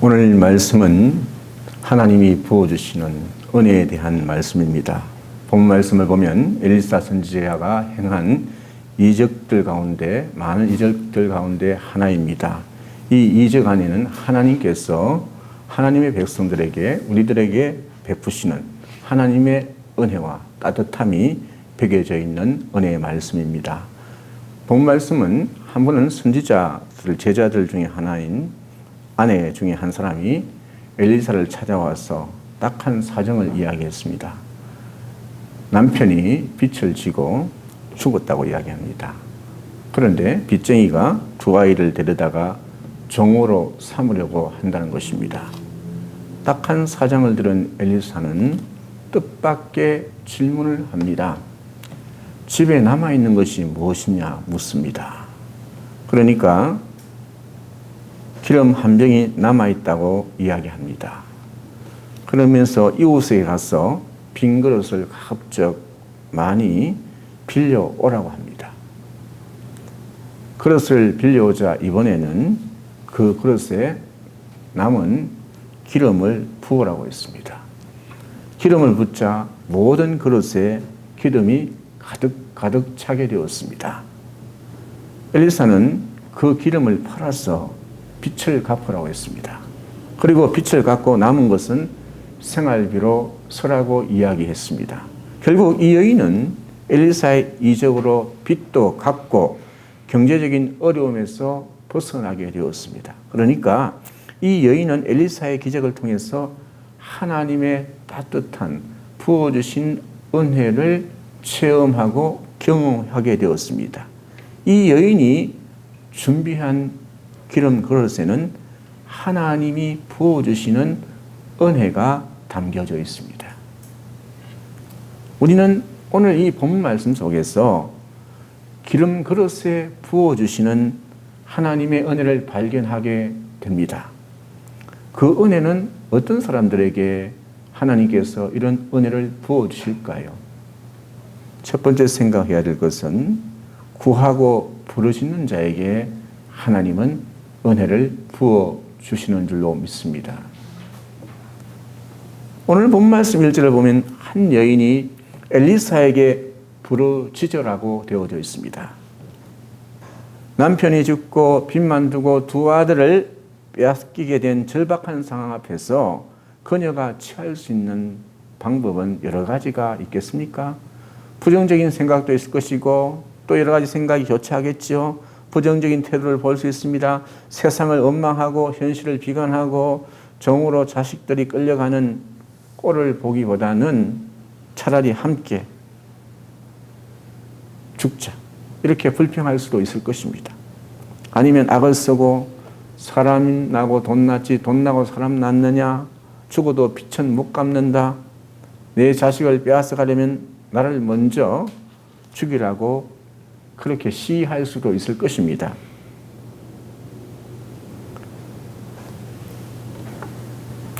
오늘 말씀은 하나님이 부어주시는 은혜에 대한 말씀입니다. 본 말씀을 보면 엘리사 선지자가 행한 이적들 가운데, 많은 이적들 가운데 하나입니다. 이 이적 안에는 하나님께서 하나님의 백성들에게, 우리들에게 베푸시는 하나님의 은혜와 따뜻함이 배겨져 있는 은혜의 말씀입니다. 본 말씀은 한 번은 선지자들, 제자들 중에 하나인 아내 중에 한 사람이 엘리사를 찾아와서 딱한 사정을 이야기했습니다. 남편이 빚을 지고 죽었다고 이야기합니다. 그런데 빚쟁이가 두 아이를 데려다가 종으로 삼으려고 한다는 것입니다. 딱한 사정을 들은 엘리사는 뜻밖의 질문을 합니다. 집에 남아있는 것이 무엇이냐 묻습니다. 그러니까 기름 한 병이 남아있다고 이야기합니다. 그러면서 이웃에 가서 빈 그릇을 가급적 많이 빌려오라고 합니다. 그릇을 빌려오자 이번에는 그 그릇에 남은 기름을 부으라고 했습니다. 기름을 붓자 모든 그릇에 기름이 가득 차게 되었습니다. 엘리사는 그 기름을 팔아서 빚을 갚으라고 했습니다. 그리고 빚을 갚고 남은 것은 생활비로 쓰라고 이야기했습니다. 결국 이 여인은 엘리사의 이적으로 빚도 갚고 경제적인 어려움에서 벗어나게 되었습니다. 그러니까 이 여인은 엘리사의 기적을 통해서 하나님의 따뜻한 부어주신 은혜를 체험하고 경험하게 되었습니다. 이 여인이 준비한 기름 그릇에는 하나님이 부어주시는 은혜가 담겨져 있습니다. 우리는 오늘 이 본 말씀 속에서 기름 그릇에 부어주시는 하나님의 은혜를 발견하게 됩니다. 그 은혜는 어떤 사람들에게 하나님께서 이런 은혜를 부어주실까요? 첫 번째 생각해야 될 것은 구하고 부르짖는 자에게 하나님은 은혜를 부어주시는 줄로 믿습니다. 오늘 본 말씀 1절을 보면 한 여인이 엘리사에게 부르짖으라고 되어져 있습니다. 남편이 죽고 빚만 두고 두 아들을 빼앗기게 된 절박한 상황 앞에서 그녀가 취할 수 있는 방법은 여러 가지가 있겠습니까? 부정적인 생각도 있을 것이고 또 여러 가지 생각이 교차하겠죠. 부정적인 태도를 볼 수 있습니다. 세상을 원망하고 현실을 비관하고 정으로 자식들이 끌려가는 꼴을 보기보다는 차라리 함께 죽자 이렇게 불평할 수도 있을 것입니다. 아니면 악을 쓰고 사람 나고 돈 났지 돈 나고 사람 났느냐, 죽어도 빚은 못 갚는다, 내 자식을 빼앗아 가려면 나를 먼저 죽이라고 그렇게 시위할 수도 있을 것입니다.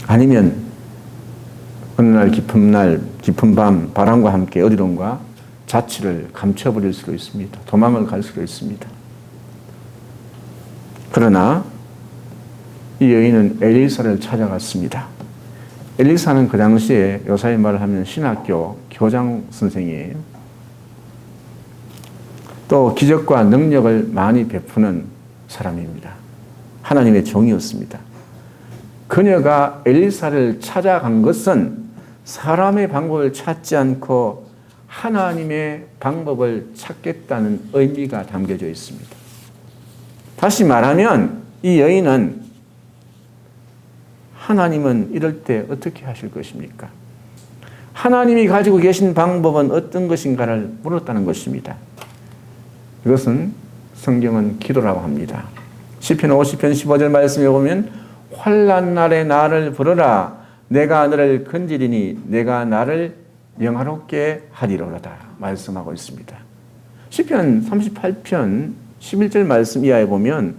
아니면 어느 날 깊은 밤 바람과 함께 어디론가 자취를 감춰버릴 수도 있습니다. 도망을 갈 수도 있습니다. 그러나 이 여인은 엘리사를 찾아갔습니다. 엘리사는 그 당시에 요사의 말을 하면 신학교 교장 선생이에요. 또 기적과 능력을 많이 베푸는 사람입니다. 하나님의 종이었습니다. 그녀가 엘리사를 찾아간 것은 사람의 방법을 찾지 않고 하나님의 방법을 찾겠다는 의미가 담겨져 있습니다. 다시 말하면 이 여인은 하나님은 이럴 때 어떻게 하실 것입니까? 하나님이 가지고 계신 방법은 어떤 것인가를 물었다는 것입니다. 이것은 성경은 기도라고 합니다. 시편 50편 15절 말씀에 보면 환난 날에 나를 부르라 내가 너를 건지리니 내가 나를 영화롭게 하리로다 말씀하고 있습니다. 시편 38편 11절 말씀 이하에 보면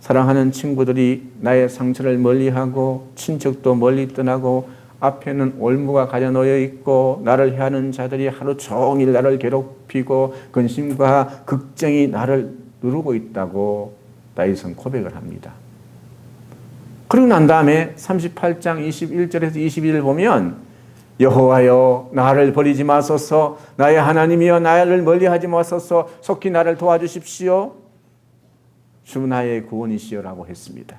사랑하는 친구들이 나의 상처를 멀리하고 친척도 멀리 떠나고 앞에는 올무가 가려놓여 있고 나를 해하는 자들이 하루 종일 나를 괴롭히고 근심과 걱정이 나를 누르고 있다고 다윗은 고백을 합니다. 그리고 난 다음에 38장 21절에서 22절 보면 여호와여 나를 버리지 마소서 나의 하나님이여 나를 멀리하지 마소서 속히 나를 도와주십시오. 주 나의 구원이시여라고 했습니다.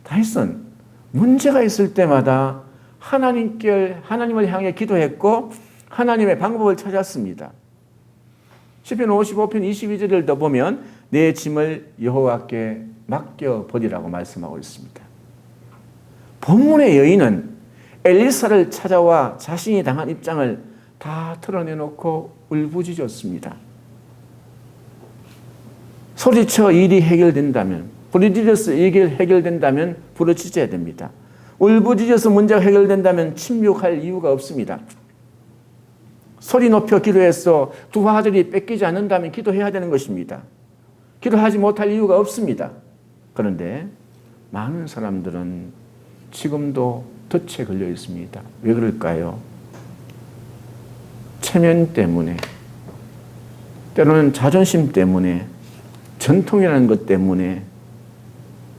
다윗은 문제가 있을 때마다 하나님을 향해 기도했고 하나님의 방법을 찾았습니다. 시편 55편 22절을 더 보면 내 짐을 여호와께 맡겨버리라고 말씀하고 있습니다. 본문의 여인은 엘리사를 찾아와 자신이 당한 입장을 다 털어내놓고 울부짖었습니다. 소리쳐 일이 해결된다면, 부르짖어서 일이 해결된다면 부르짖어야 됩니다. 울부짖어서 문제가 해결된다면 침묵할 이유가 없습니다. 소리 높여 기도해서 두 아들이 뺏기지 않는다면 기도해야 되는 것입니다. 기도하지 못할 이유가 없습니다. 그런데 많은 사람들은 지금도 덫에 걸려 있습니다. 왜 그럴까요? 체면 때문에, 때로는 자존심 때문에, 전통이라는 것 때문에.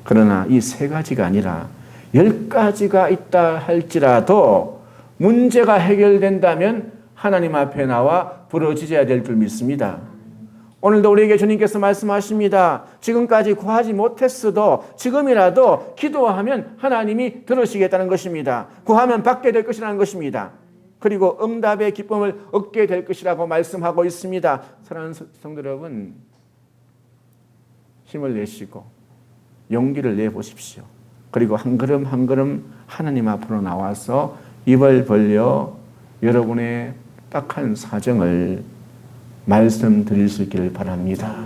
그러나 이 세 가지가 아니라 10가지가 있다 할지라도 문제가 해결된다면 하나님 앞에 나와 부르짖어야 될 줄 믿습니다. 오늘도 우리에게 주님께서 말씀하십니다. 지금까지 구하지 못했어도 지금이라도 기도하면 하나님이 들으시겠다는 것입니다. 구하면 받게 될 것이라는 것입니다. 그리고 응답의 기쁨을 얻게 될 것이라고 말씀하고 있습니다. 사랑하는 성도 여러분, 힘을 내시고 용기를 내보십시오. 그리고 한 걸음 한 걸음 하나님 앞으로 나와서 입을 벌려 여러분의 딱한 사정을 말씀드릴 수 있기를 바랍니다.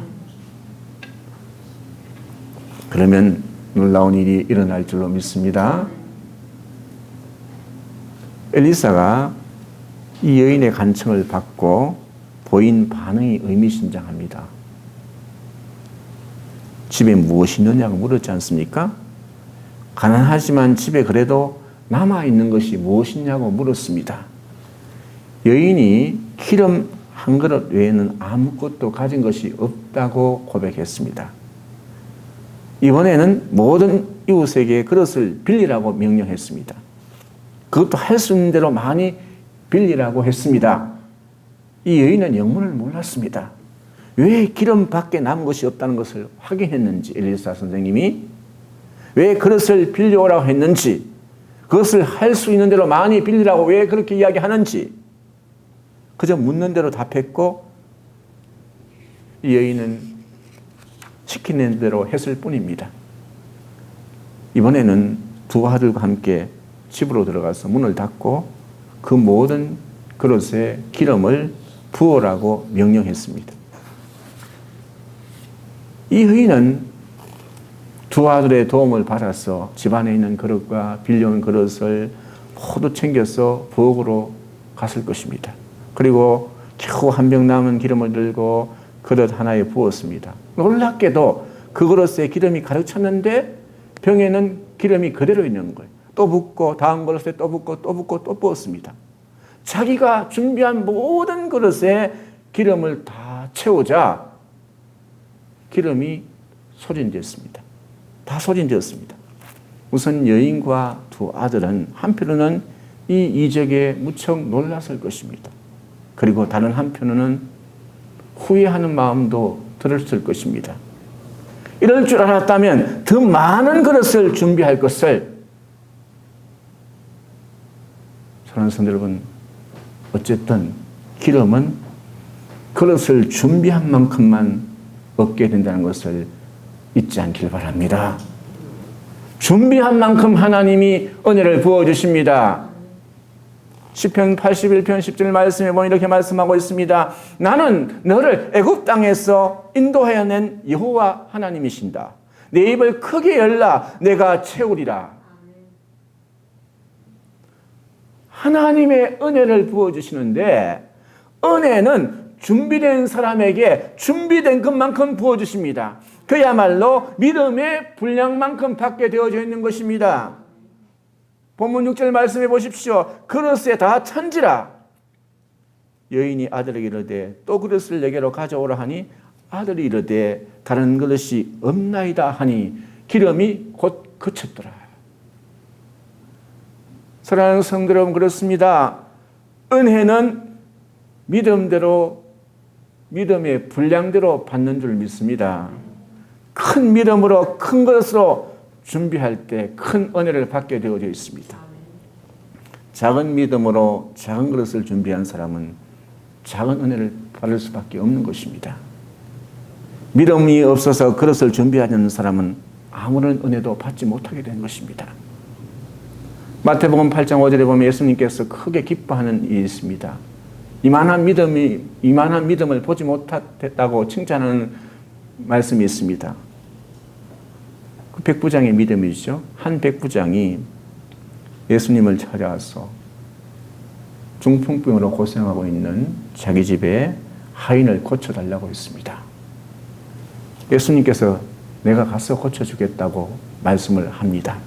그러면 놀라운 일이 일어날 줄로 믿습니다. 엘리사가 이 여인의 간청을 받고 보인 반응이 의미심장합니다. 집에 무엇이 있느냐고 물었지 않습니까? 가난하지만 집에 그래도 남아있는 것이 무엇이냐고 물었습니다. 여인이 기름 한 그릇 외에는 아무것도 가진 것이 없다고 고백했습니다. 이번에는 모든 이웃에게 그릇을 빌리라고 명령했습니다. 그것도 할 수 있는 대로 많이 빌리라고 했습니다. 이 여인은 영문을 몰랐습니다. 왜 기름밖에 남은 것이 없다는 것을 확인했는지, 엘리사 선생님이 왜 그릇을 빌려오라고 했는지, 그것을 할 수 있는 대로 많이 빌리라고 왜 그렇게 이야기하는지 그저 묻는 대로 답했고 이 여인은 시키는 대로 했을 뿐입니다. 이번에는 두 아들과 함께 집으로 들어가서 문을 닫고 그 모든 그릇에 기름을 부으라고 명령했습니다. 이 여인은 두 아들의 도움을 받아서 집안에 있는 그릇과 빌려온 그릇을 모두 챙겨서 부엌으로 갔을 것입니다. 그리고 겨우 한 병 남은 기름을 들고 그릇 하나에 부었습니다. 놀랍게도 그 그릇에 기름이 가득 찼는데 병에는 기름이 그대로 있는 거예요. 또 붓고 다음 그릇에 또 붓고 또 붓고 또 부었습니다. 자기가 준비한 모든 그릇에 기름을 다 채우자 기름이 소진되었습니다. 다 소진되었습니다. 우선 여인과 두 아들은 한편으로는 이 이적에 무척 놀랐을 것입니다. 그리고 다른 한편으로는 후회하는 마음도 들었을 것입니다. 이럴 줄 알았다면 더 많은 그릇을 준비할 것을. 사랑하는 성도 여러분, 어쨌든 기름은 그릇을 준비한 만큼만 얻게 된다는 것을 잊지 않길 바랍니다. 준비한 만큼 하나님이 은혜를 부어주십니다. 시편 81편 10절 말씀에 보면 이렇게 말씀하고 있습니다. 나는 너를 애굽 땅에서 인도하여 낸 여호와 하나님이신다. 내 입을 크게 열라 내가 채우리라. 하나님의 은혜를 부어주시는데 은혜는 준비된 사람에게 준비된 것만큼 부어주십니다. 그야말로 믿음의 분량만큼 받게 되어져 있는 것입니다. 본문 6절 말씀해 보십시오. 그릇에 다 찬지라. 여인이 아들에게 이르되 또 그릇을 내게로 가져오라 하니 아들이 이르되 다른 그릇이 없나이다 하니 기름이 곧 그쳤더라. 사랑하는 성도 여러분, 그렇습니다. 은혜는 믿음대로, 믿음의 분량대로 받는 줄 믿습니다. 큰 믿음으로, 큰 것으로 준비할 때 큰 은혜를 받게 되어져 있습니다. 작은 믿음으로 작은 그릇을 준비한 사람은 작은 은혜를 받을 수밖에 없는 것입니다. 믿음이 없어서 그릇을 준비하지 않는 사람은 아무런 은혜도 받지 못하게 되는 것입니다. 마태복음 8장 5절에 보면 예수님께서 크게 기뻐하는 일이 있습니다. 이만한 믿음을 보지 못했다고 칭찬하는 말씀이 있습니다. 그 백부장의 믿음이죠. 한 백부장이 예수님을 찾아와서 중풍병으로 고생하고 있는 자기 집에 하인을 고쳐달라고 했습니다. 예수님께서 내가 가서 고쳐주겠다고 말씀을 합니다.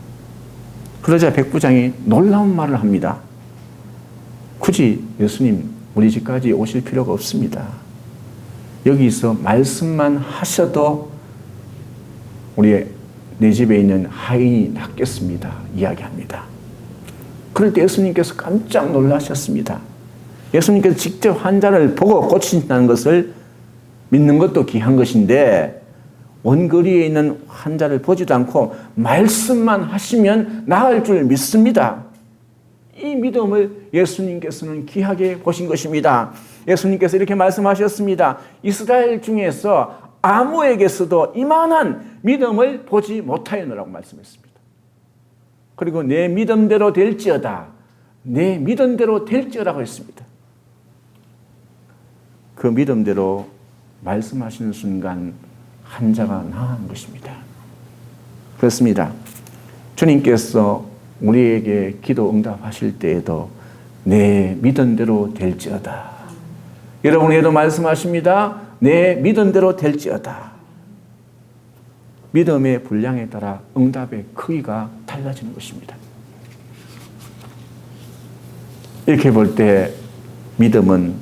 그러자 백부장이 놀라운 말을 합니다. 굳이 예수님 우리 집까지 오실 필요가 없습니다. 여기서 말씀만 하셔도 내 집에 있는 하인이 낫겠습니다. 이야기합니다. 그럴 때 예수님께서 깜짝 놀라셨습니다. 예수님께서 직접 환자를 보고 고치신다는 것을 믿는 것도 귀한 것인데 원거리에 있는 환자를 보지도 않고 말씀만 하시면 나을 줄 믿습니다. 이 믿음을 예수님께서는 귀하게 보신 것입니다. 예수님께서 이렇게 말씀하셨습니다. 이스라엘 중에서 아무에게서도 이만한 믿음을 보지 못하였노라고 말씀했습니다. 그리고 내 믿음대로 될지어다. 내 믿음대로 될지어라고 했습니다. 그 믿음대로 말씀하시는 순간 환자가 나은 것입니다. 그렇습니다. 주님께서 우리에게 기도 응답하실 때에도 내 믿음대로 될지어다. 여러분에게도 말씀하십니다. 내 믿음대로 될지어다. 믿음의 분량에 따라 응답의 크기가 달라지는 것입니다. 이렇게 볼 때 믿음은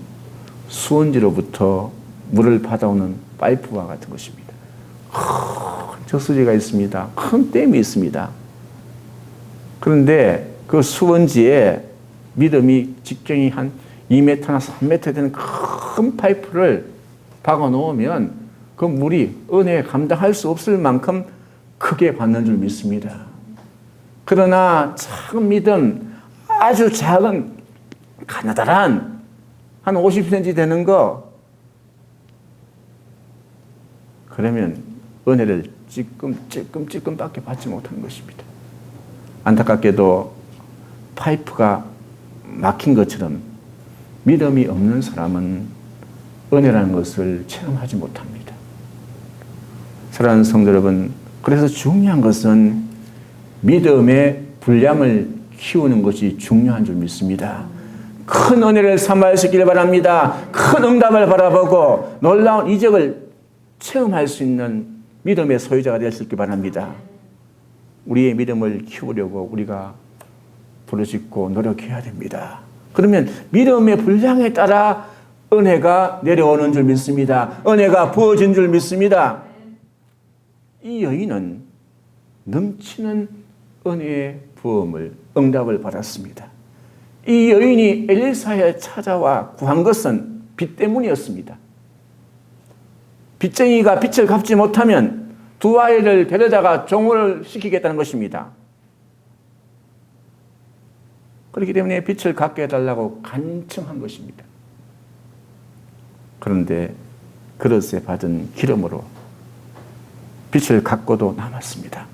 수원지로부터 물을 받아오는 파이프와 같은 것입니다. 큰 저수지가 있습니다. 큰 댐이 있습니다. 그런데 그 수원지에 믿음이 직경이 한 2m나 3m 되는 큰 파이프를 박아 놓으면 그 물이 은혜에 감당할 수 없을 만큼 크게 받는 줄 믿습니다. 그러나 작은 믿음, 아주 작은 가나다란 한 50cm 되는 거, 그러면 은혜를 찔끔밖에 받지 못하는 것입니다. 안타깝게도 파이프가 막힌 것처럼 믿음이 없는 사람은 은혜라는 것을 체험하지 못합니다. 사랑하는 성도 여러분, 그래서 중요한 것은 믿음의 분량을 키우는 것이 중요한 줄 믿습니다. 큰 은혜를 삼아주시길 바랍니다. 큰 응답을 바라보고 놀라운 이적을 체험할 수 있는 믿음의 소유자가 될 수 있길 바랍니다. 우리의 믿음을 키우려고 우리가 부르짖고 노력해야 됩니다. 그러면 믿음의 분량에 따라 은혜가 내려오는 줄 믿습니다. 은혜가 부어진 줄 믿습니다. 이 여인은 넘치는 은혜의 부음을, 응답을 받았습니다. 이 여인이 엘리사에 찾아와 구한 것은 빚 때문이었습니다. 빚쟁이가 빚을 갚지 못하면 두 아이를 데려다가 종을 시키겠다는 것입니다. 그렇기 때문에 빚을 갚게 해달라고 간청한 것입니다. 그런데 그릇에 받은 기름으로 빚을 갚고도 남았습니다.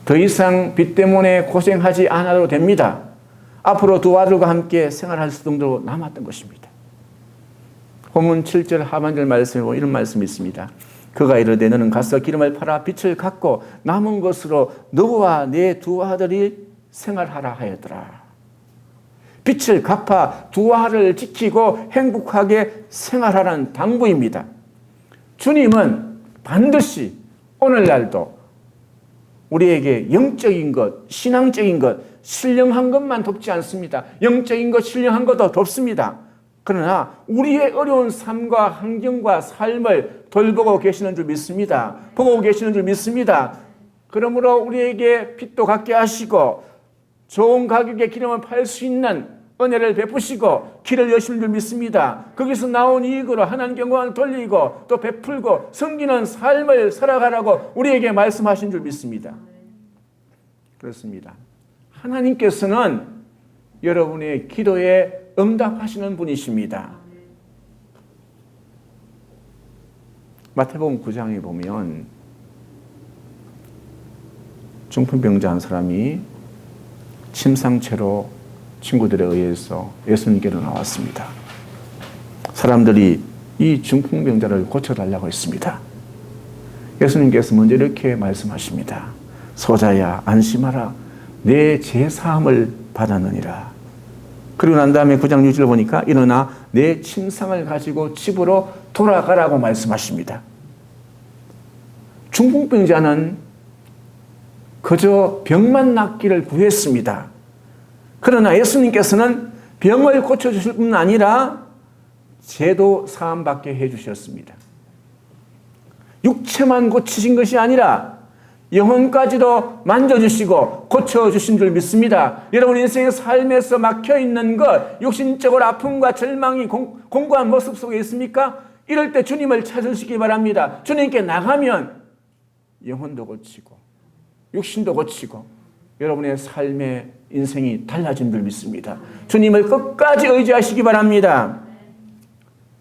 더 이상 빚 때문에 고생하지 않아도 됩니다. 앞으로 두 아들과 함께 생활할 수 정도로 남았던 것입니다. 본문 7절 하반절 말씀에 보면 이런 말씀이 있습니다. 그가 이르되 너는 가서 기름을 팔아 빚을 갚고 남은 것으로 너와 네 두 아들이 생활하라 하였더라. 빚을 갚아 두 아들을 지키고 행복하게 생활하라는 당부입니다. 주님은 반드시 오늘날도 우리에게 영적인 것, 신앙적인 것, 신령한 것만 돕지 않습니다. 영적인 것, 신령한 것도 돕습니다. 그러나 우리의 어려운 삶과 환경과 삶을 돌보고 계시는 줄 믿습니다. 보고 계시는 줄 믿습니다. 그러므로 우리에게 빚도 갚게 하시고 좋은 가격에 기름을 팔 수 있는 은혜를 베푸시고 길을 여시는 줄 믿습니다. 거기서 나온 이익으로 하나님께 영광을 돌리고 또 베풀고 섬기는 삶을 살아가라고 우리에게 말씀하신 줄 믿습니다. 그렇습니다. 하나님께서는 여러분의 기도에 응답하시는 분이십니다. 마태복음 9장에 보면 중풍병자 한 사람이 침상채로 친구들에 의해서 예수님께로 나왔습니다. 사람들이 이 중풍병자를 고쳐달라고 했습니다. 예수님께서 먼저 이렇게 말씀하십니다. 소자야 안심하라 내 죄사함을 받았느니라. 그리고 난 다음에 9장 6절 보니까 일어나 내 침상을 가지고 집으로 돌아가라고 말씀하십니다. 중풍병자는 그저 병만 낫기를 구했습니다. 그러나 예수님께서는 병을 고쳐주실 뿐 아니라 죄도 사함받게 해주셨습니다. 육체만 고치신 것이 아니라 영혼까지도 만져주시고 고쳐주신 줄 믿습니다. 여러분 인생의 삶에서 막혀있는 것, 육신적으로 아픔과 절망이 공고한 모습 속에 있습니까? 이럴 때 주님을 찾으시기 바랍니다. 주님께 나가면 영혼도 고치고 육신도 고치고 여러분의 삶의 인생이 달라진 줄 믿습니다. 주님을 끝까지 의지하시기 바랍니다.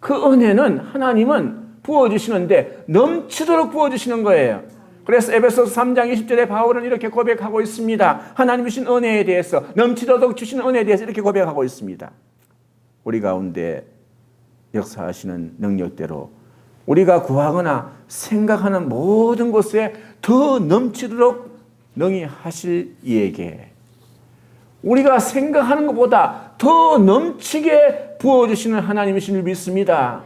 그 은혜는 하나님은 부어주시는데 넘치도록 부어주시는 거예요. 그래서 에베소서 3장 20절에 바울은 이렇게 고백하고 있습니다. 하나님 주신 은혜에 대해서 넘치도록 주시는 은혜에 대해서 이렇게 고백하고 있습니다. 우리 가운데 역사하시는 능력대로 우리가 구하거나 생각하는 모든 것에 더 넘치도록 능히 하실 이에게 우리가 생각하는 것보다 더 넘치게 부어주시는 하나님이신 줄 믿습니다.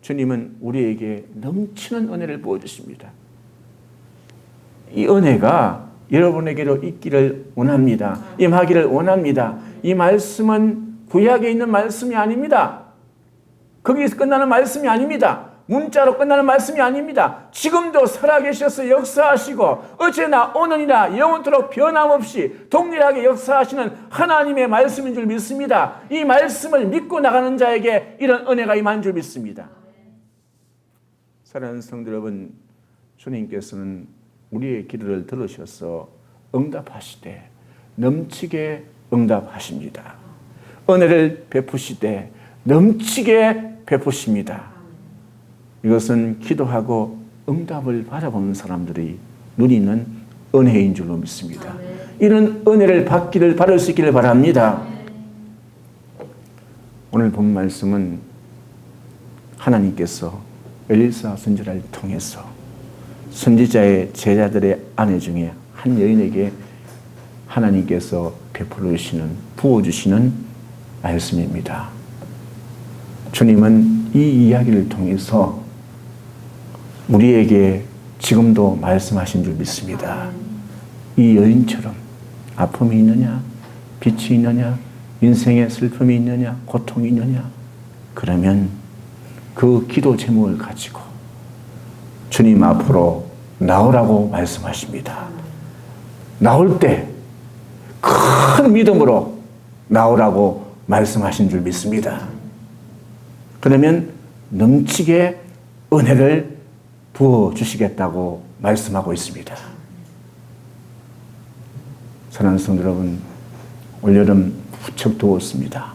주님은 우리에게 넘치는 은혜를 부어주십니다. 이 은혜가 여러분에게로 있기를 원합니다. 임하기를 원합니다. 이 말씀은 구약에 있는 말씀이 아닙니다. 거기서 끝나는 말씀이 아닙니다. 문자로 끝나는 말씀이 아닙니다. 지금도 살아계셔서 역사하시고 어제나 오늘이나 영원토록 변함없이 동일하게 역사하시는 하나님의 말씀인 줄 믿습니다. 이 말씀을 믿고 나가는 자에게 이런 은혜가 임한 줄 믿습니다. 사랑하는 성도 여러분, 주님께서는 우리의 기도를 들으셔서 응답하시되 넘치게 응답하십니다. 은혜를 베푸시되 넘치게 베푸십니다. 이것은 기도하고 응답을 바라보는 사람들이 눈이 있는 은혜인 줄로 믿습니다. 이런 은혜를 받을 수 있기를 바랍니다. 오늘 본 말씀은 하나님께서 엘리사 선지자를 통해서 선지자의 제자들의 아내 중에 한 여인에게 하나님께서 베풀으시는 부어주시는 말씀입니다. 주님은 이 이야기를 통해서 우리에게 지금도 말씀하신 줄 믿습니다. 이 여인처럼 아픔이 있느냐, 빛이 있느냐, 인생의 슬픔이 있느냐, 고통이 있느냐, 그러면 그 기도 제목을 가지고 주님 앞으로 나오라고 말씀하십니다. 나올 때 큰 믿음으로 나오라고 말씀하신 줄 믿습니다. 그러면 넘치게 은혜를 부어주시겠다고 말씀하고 있습니다. 사랑하는 성도 여러분, 올여름 무척 더웠습니다.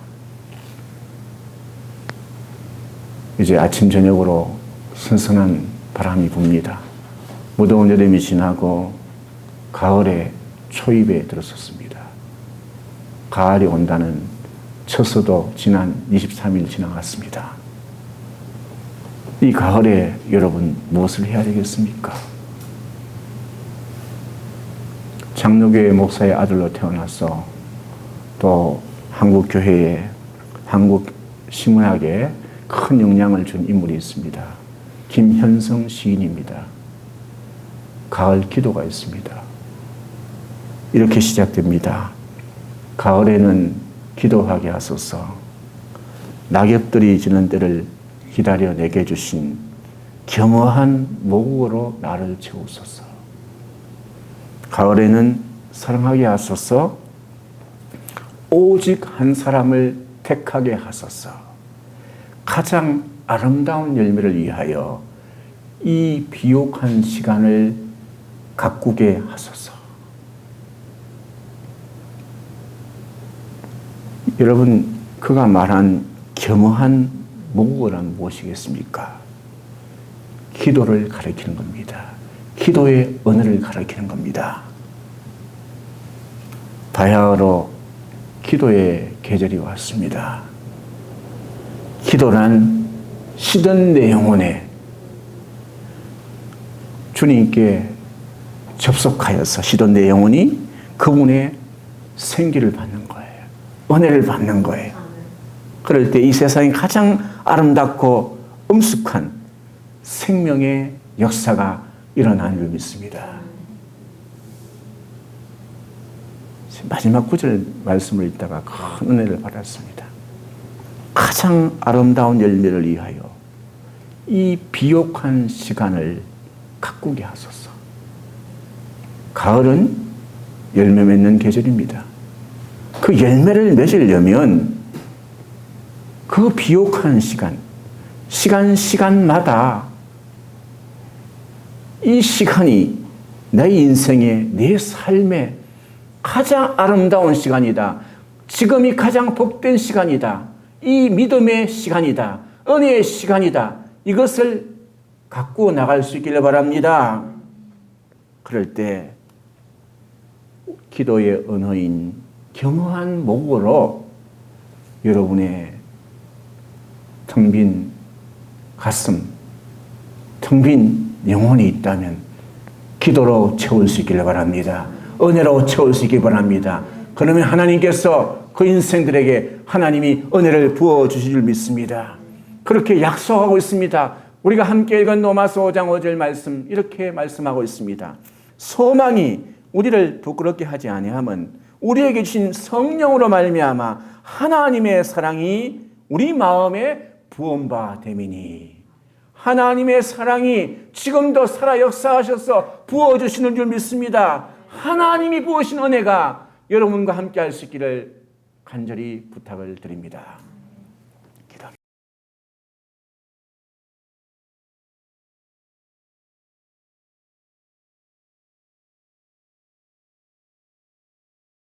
이제 아침 저녁으로 선선한 바람이 붑니다. 무더운 여름이 지나고 가을의 초입에 들어섰습니다. 가을이 온다는 첫서도 지난 23일 지나갔습니다. 이 가을에 여러분 무엇을 해야 되겠습니까? 장로교회 목사의 아들로 태어나서 또 한국 교회에, 한국 신문학에 큰 영향을 준 인물이 있습니다. 김현성 시인입니다. 가을 기도가 있습니다. 이렇게 시작됩니다. 가을에는 기도하게 하소서. 낙엽들이 지는 때를 기다려 내게 주신 겸허한 모국어로 나를 채우소서. 가을에는 사랑하게 하소서. 오직 한 사람을 택하게 하소서. 가장 아름다운 열매를 위하여 이 비옥한 시간을 가꾸게 하소서. 여러분, 그가 말한 겸허한 모국어란 무엇이겠습니까? 기도를 가리키는 겁니다. 기도의 언어를 가리키는 겁니다. 바야흐로 기도의 계절이 왔습니다. 기도란 시든 내 영혼에 주님께 접속하여서 시든 내 영혼이 그분의 생기를 받는 거예요. 은혜를 받는 거예요. 그럴 때 이 세상에 가장 아름답고 엄숙한 생명의 역사가 일어나는 줄 믿습니다. 마지막 구절 말씀을 읽다가 큰 은혜를 받았습니다. 가장 아름다운 열매를 위하여 이 비옥한 시간을 가꾸게 하소서. 가을은 열매 맺는 계절입니다. 그 열매를 맺으려면 그 비옥한 시간마다 이 시간이 내 인생의, 내 삶의 가장 아름다운 시간이다. 지금이 가장 복된 시간이다. 이 믿음의 시간이다. 은혜의 시간이다. 이것을 갖고 나갈 수 있기를 바랍니다. 그럴 때 기도의 언어인 겸허한 모국어로 여러분의 텅 빈 가슴, 텅 빈 영혼이 있다면 기도로 채울 수 있기를 바랍니다. 은혜로 채울 수 있기 바랍니다. 그러면 하나님께서 그 인생들에게 하나님이 은혜를 부어주실 줄 믿습니다. 그렇게 약속하고 있습니다. 우리가 함께 읽은 로마서 5장 5절 말씀 이렇게 말씀하고 있습니다. 소망이 우리를 부끄럽게 하지 아니함은 우리에게 주신 성령으로 말미암아 하나님의 사랑이 우리 마음에 부은 바 됨이니. 하나님의 사랑이 지금도 살아 역사하셔서 부어주시는 줄 믿습니다. 하나님이 부으신 은혜가 여러분과 함께 할 수 있기를 간절히 부탁을 드립니다.